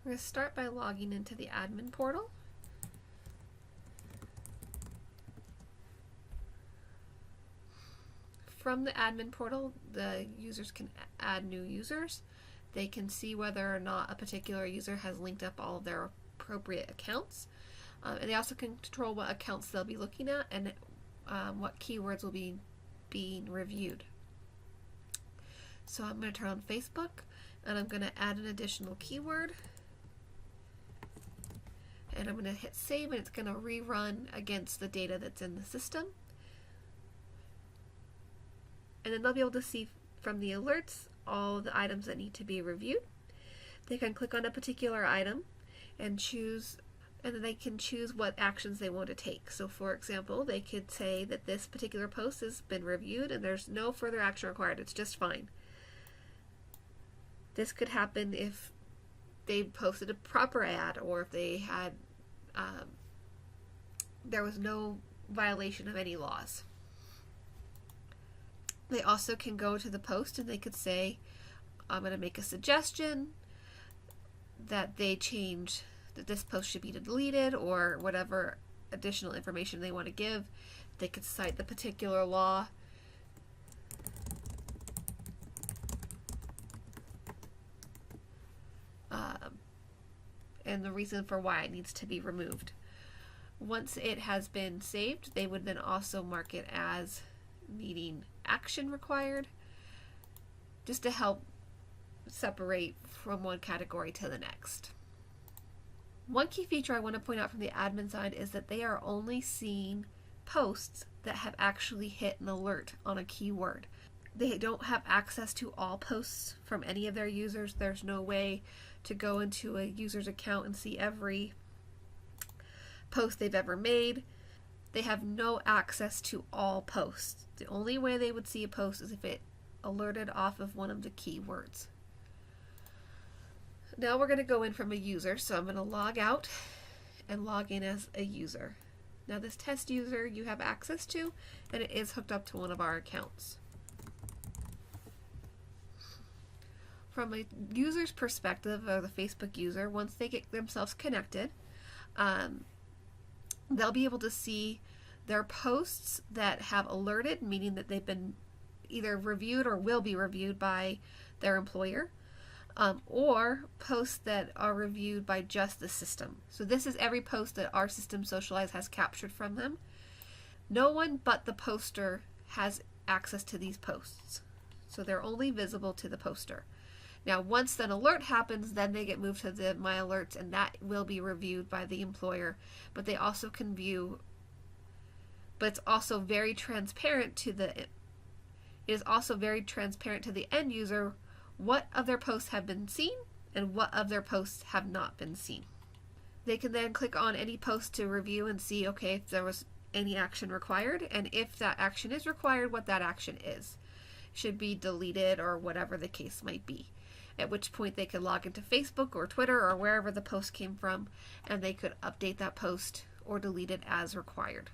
We're going to start by logging into the admin portal. From the admin portal, the users can add new users. They can see whether or not a particular user has linked up all of their appropriate accounts. And they also can control what accounts they'll be looking at and what keywords will be being reviewed. So I'm going to turn on Facebook, and I'm going to add an additional keyword. And I'm going to hit save, and it's going to rerun against the data that's in the system. And then they'll be able to see from the alerts all the items that need to be reviewed. They can click on a particular item and choose, and then they can choose what actions they want to take. So for example, they could say that this particular post has been reviewed and there's no further action required, it's just fine. This could happen if they posted a proper ad, or if they had there was no violation of any laws. They also can go to the post and they could say, I'm going to make a suggestion that they change, that this post should be deleted, or whatever additional information they want to give. They could cite the particular law. And the reason for why it needs to be removed. Once it has been saved, they would then also mark it as needing action required, just to help separate from one category to the next. One key feature I want to point out from the admin side is that they are only seeing posts that have actually hit an alert on a keyword. They don't have access to all posts from any of their users. There's no way to go into a user's account and see every post they've ever made. They have no access to all posts. The only way they would see a post is if it alerted off of one of the keywords. Now we're going to go in from a user, so I'm going to log out and log in as a user. Now this test user you have access to, and it is hooked up to one of our accounts. From a user's perspective, or the Facebook user, once they get themselves connected, they'll be able to see their posts that have alerted, meaning that they've been either reviewed or will be reviewed by their employer, or posts that are reviewed by just the system. So this is every post that our system Socialeyes has captured from them. No one but the poster has access to these posts, so they're only visible to the poster. Now once an alert happens, then they get moved to the My Alerts, and that will be reviewed by the employer, but they also can view, but it's also very transparent to the, it is also very transparent to the end user what of their posts have been seen and what of their posts have not been seen. They can then click on any post to review and see, okay, if there was any action required, and if that action is required, what that action is. Should be deleted or whatever the case might be. At which point they could log into Facebook or Twitter or wherever the post came from, and they could update that post or delete it as required.